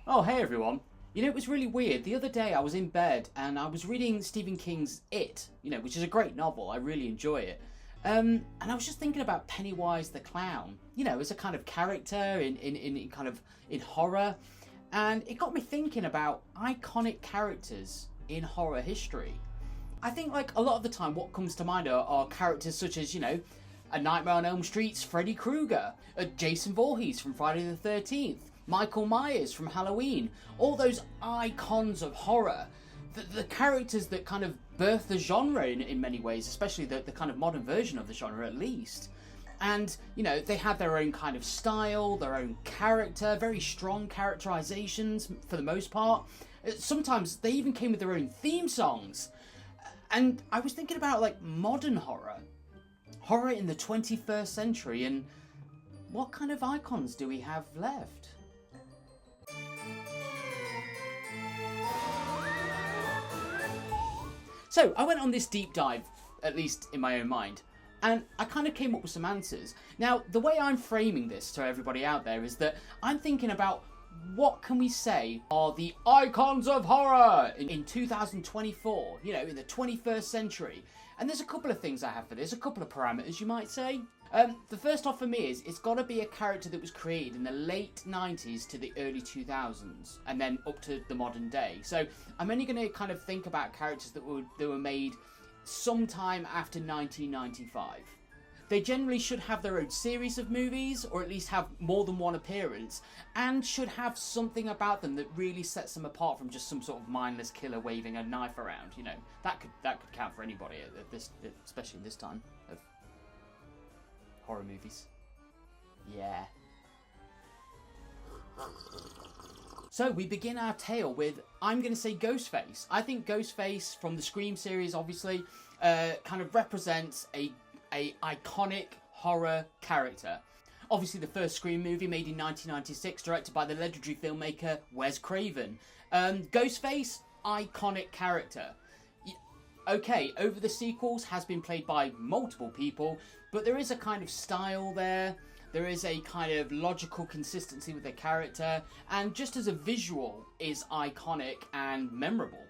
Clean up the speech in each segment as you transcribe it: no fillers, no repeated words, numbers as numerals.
Oh, hey everyone. You know, it was really weird. The other day I was in bed and I was reading Stephen King's It, which is a great novel. I really enjoy it. And I was just thinking about Pennywise the Clown, as a kind of character in horror. And it got me thinking about iconic characters in horror history. I think, like, a lot of the time what comes to mind are characters such as, A Nightmare on Elm Street's Freddy Krueger, Jason Voorhees from Friday the 13th, Michael Myers from Halloween, all those icons of horror, the characters that kind of birth the genre in many ways, especially the kind of modern version of the genre at least. And, they have their own kind of style, their own character, very strong characterizations for the most part. Sometimes they even came with their own theme songs. And I was thinking about, like, modern horror in the 21st century, and what kind of icons do we have left? So I went on this deep dive, at least in my own mind, and I kind of came up with some answers. Now, the way I'm framing this to everybody out there is that I'm thinking about what can we say are the icons of horror in 2024, in the 21st century. And there's a couple of things I have for this, a couple of parameters you might say. The first off for me is it's got to be a character that was created in the late 90s to the early 2000s and then up to the modern day. So I'm only going to kind of think about characters that were made sometime after 1995. They generally should have their own series of movies, or at least have more than one appearance, and should have something about them that really sets them apart from just some sort of mindless killer waving a knife around. That could count for anybody at this, especially this time of horror movies. Yeah. So we begin our tale with, I'm going to say, Ghostface. I think Ghostface from the Scream series, obviously, kind of represents a iconic horror character. Obviously the first Scream movie made in 1996, directed by the legendary filmmaker Wes Craven. Ghostface, iconic character. Okay, over the sequels has been played by multiple people, but there is a kind of style there. There is a kind of logical consistency with the character, and just as a visual is iconic and memorable.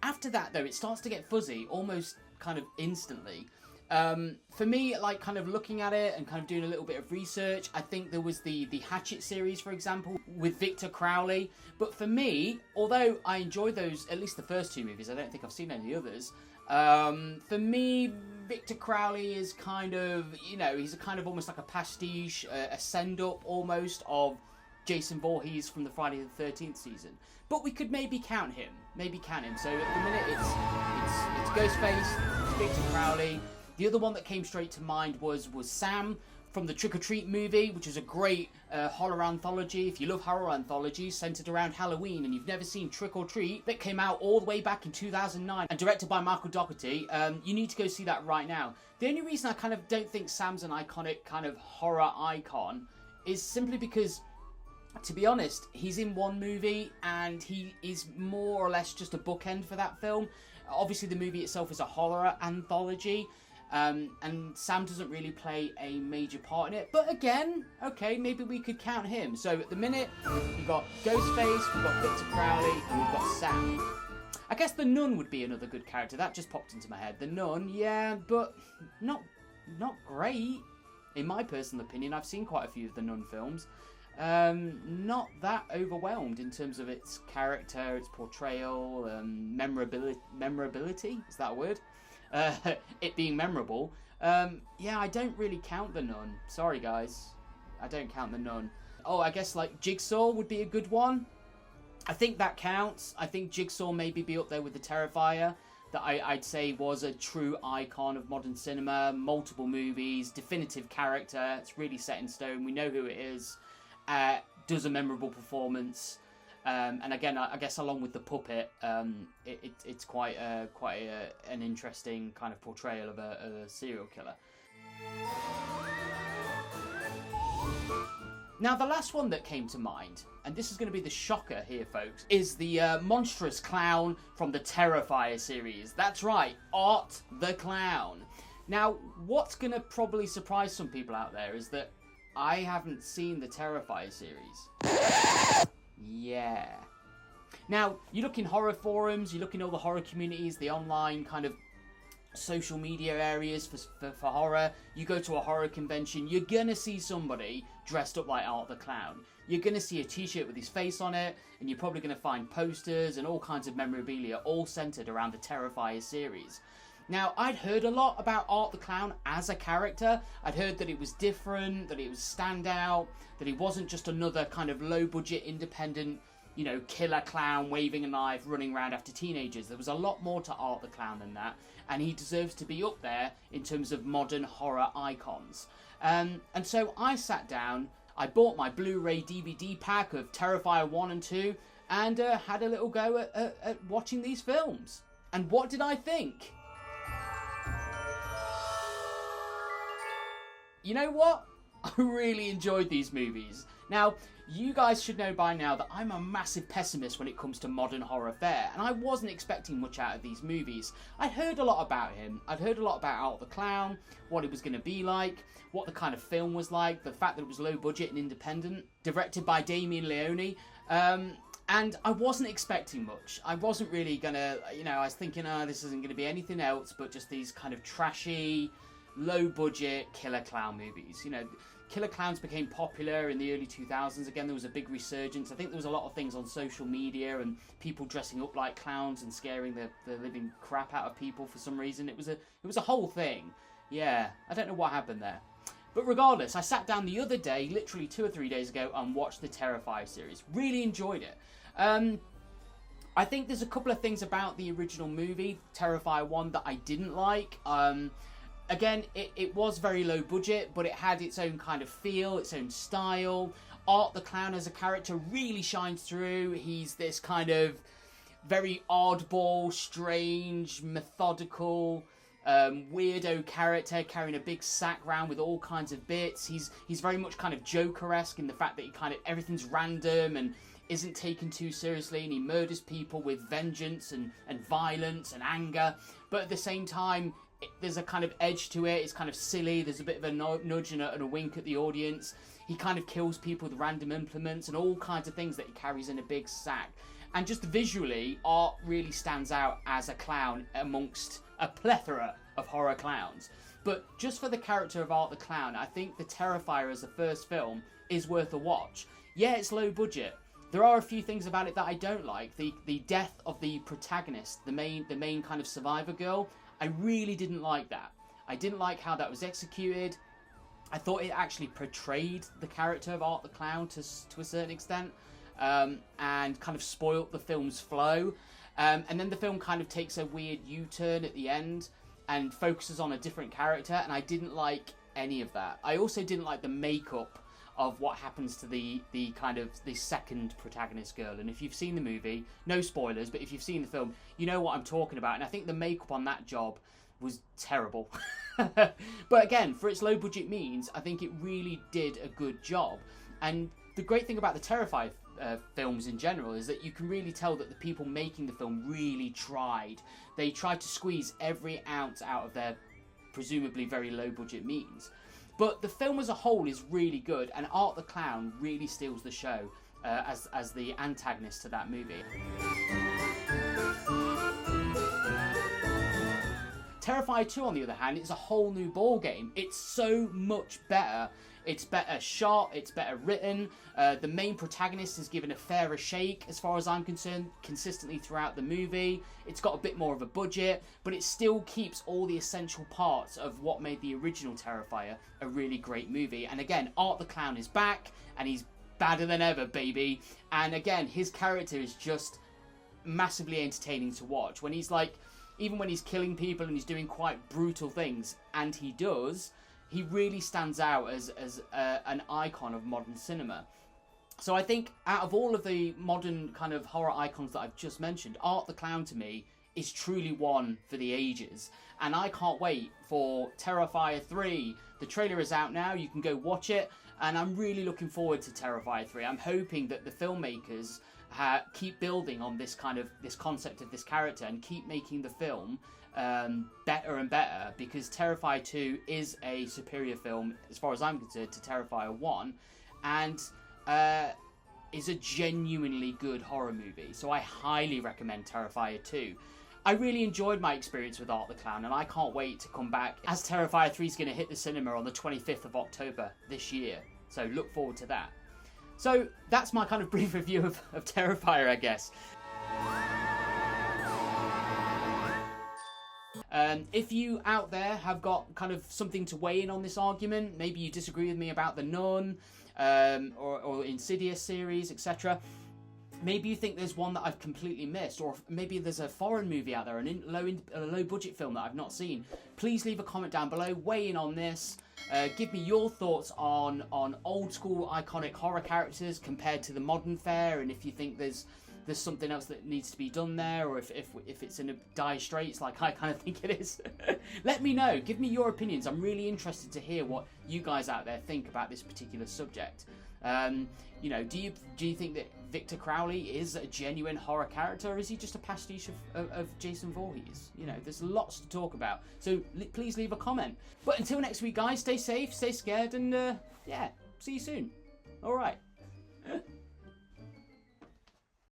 After that though, it starts to get fuzzy almost kind of instantly. For me, like, kind of looking at it and kind of doing a little bit of research, I think there was the Hatchet series, for example, with Victor Crowley. But for me, although I enjoyed those, at least the first two movies, I don't think I've seen any others. For me, Victor Crowley is kind of, he's a kind of almost like a pastiche, a send-up almost of Jason Voorhees from the Friday the 13th season. But we could maybe count him. So at the minute, it's Ghostface, it's Victor Crowley. The other one that came straight to mind was Sam from the Trick or Treat movie, which is a great horror anthology. If you love horror anthologies centered around Halloween and you've never seen Trick or Treat, that came out all the way back in 2009 and directed by Michael Dougherty, you need to go see that right now. The only reason I kind of don't think Sam's an iconic kind of horror icon is simply because, to be honest, he's in one movie and he is more or less just a bookend for that film. Obviously the movie itself is a horror anthology, and Sam doesn't really play a major part in it. But again, okay, maybe we could count him. So at the minute, we've got Ghostface, we've got Victor Crowley, and we've got Sam. I guess the Nun would be another good character. That just popped into my head. The Nun, yeah, but not great. In my personal opinion, I've seen quite a few of the Nun films. Not that overwhelmed in terms of its character, its portrayal, memorability, is that a word? It being memorable. Yeah, I don't really count the Nun. Sorry guys, I don't count the Nun. Oh, I guess like Jigsaw would be a good one. I think that counts. I think Jigsaw maybe be up there with the Terrifier, that I'd say was a true icon of modern cinema, multiple movies, definitive character, it's really set in stone, we know who it is, does a memorable performance. And again, I guess along with the puppet, it's quite an interesting kind of portrayal of a serial killer. Now, the last one that came to mind, and this is going to be the shocker here, folks, is the monstrous clown from the Terrifier series. That's right, Art the Clown. Now, what's going to probably surprise some people out there is that I haven't seen the Terrifier series. Yeah. Now, you look in horror forums, you look in all the horror communities, the online kind of social media areas for horror. You go to a horror convention, you're gonna see somebody dressed up like Art the Clown. You're gonna see a t-shirt with his face on it, and you're probably gonna find posters and all kinds of memorabilia all centered around the Terrifier series. Now, I'd heard a lot about Art the Clown as a character. I'd heard that it was different, that it was standout, that he wasn't just another kind of low-budget, independent, you know, killer clown waving a knife, running around after teenagers. There was a lot more to Art the Clown than that, and he deserves to be up there in terms of modern horror icons. And so I sat down, I bought my Blu-ray DVD pack of Terrifier 1 and 2, and had a little go at watching these films. And what did I think? You know what? I really enjoyed these movies. Now, you guys should know by now that I'm a massive pessimist when it comes to modern horror fare, and I wasn't expecting much out of these movies. I'd heard a lot about him. I'd heard a lot about Art the Clown, what it was going to be like, what the kind of film was like, the fact that it was low budget and independent, directed by Damien Leone, and I wasn't expecting much. I wasn't really going to, you know, I was thinking, this isn't going to be anything else but just these kind of trashy, low budget killer clown movies. You know, killer clowns became popular in the early 2000s. Again, there was a big resurgence. I think there was a lot of things on social media and people dressing up like clowns and scaring the living crap out of people for some reason. It was a whole thing. Yeah, I don't know what happened there. But regardless, I sat down the other day, literally 2 or 3 days ago, and watched the Terrifier series. Really enjoyed it. I think there's a couple of things about the original movie, Terrifier 1, that I didn't like. Again, it was very low budget, but it had its own kind of feel, its own style. Art the Clown as a character really shines through. He's this kind of very oddball, strange, methodical, weirdo character carrying a big sack round with all kinds of bits. He's very much kind of Joker-esque in the fact that he kind of everything's random and isn't taken too seriously, and he murders people with vengeance and violence and anger. But at the same time, there's a kind of edge to it. It's kind of silly. There's a bit of a nudge and a wink at the audience. He kind of kills people with random implements and all kinds of things that he carries in a big sack. And just visually, Art really stands out as a clown amongst a plethora of horror clowns. But just for the character of Art the Clown, I think The Terrifier as the first film is worth a watch. Yeah, it's low budget. There are a few things about it that I don't like. The death of the protagonist, the main kind of survivor girl, I really didn't like that. I didn't like how that was executed. I thought it actually portrayed the character of Art the Clown to a certain extent, and kind of spoilt the film's flow. And then the film kind of takes a weird U-turn at the end and focuses on a different character, and I didn't like any of that. I also didn't like the makeup of what happens to the second protagonist girl. And if you've seen the movie, no spoilers, but if you've seen the film, you know what I'm talking about. And I think the makeup on that job was terrible. But again, for its low budget means, I think it really did a good job. And the great thing about the Terrifier films in general is that you can really tell that the people making the film really tried. They tried to squeeze every ounce out of their presumably very low budget means. But the film as a whole is really good, and Art the Clown really steals the show as the antagonist to that movie. Terrifier 2, on the other hand, is a whole new ballgame. It's so much better. It's better shot, it's better written. The main protagonist is given a fairer shake, as far as I'm concerned, consistently throughout the movie. It's got a bit more of a budget, but it still keeps all the essential parts of what made the original Terrifier a really great movie. And again, Art the Clown is back, and he's badder than ever, baby. And again, his character is just massively entertaining to watch. When he's like, even when he's killing people and he's doing quite brutal things, and he does, he really stands out as an icon of modern cinema. So I think out of all of the modern kind of horror icons that I've just mentioned, Art the Clown to me is truly one for the ages. And I can't wait for Terrifier 3. The trailer is out now, you can go watch it, and I'm really looking forward to Terrifier 3. I'm hoping that the filmmakers keep building on this concept of this character and keep making the film better and better, because Terrifier 2 is a superior film, as far as I'm concerned, to Terrifier 1. And is a genuinely good horror movie. So I highly recommend Terrifier 2. I really enjoyed my experience with Art the Clown, and I can't wait to come back as Terrifier 3 is going to hit the cinema on the 25th of October this year. So look forward to that. So that's my kind of brief review of Terrifier, I guess. If you out there have got kind of something to weigh in on this argument, maybe you disagree with me about The Nun or Insidious series, etc. Maybe you think there's one that I've completely missed, or maybe there's a foreign movie out there, a low budget film that I've not seen. Please leave a comment down below, weigh in on this. Give me your thoughts on old school iconic horror characters compared to the modern fare, and if you think there's something else that needs to be done there, or if it's in a dire straits like I kind of think it is. Let me know. Give me your opinions. I'm really interested to hear what you guys out there think about this particular subject. You know, do you think that Victor Crowley is a genuine horror character, or is he just a pastiche of Jason Voorhees? You know, there's lots to talk about. So please leave a comment. But until next week, guys, stay safe, stay scared, and yeah, see you soon. All right.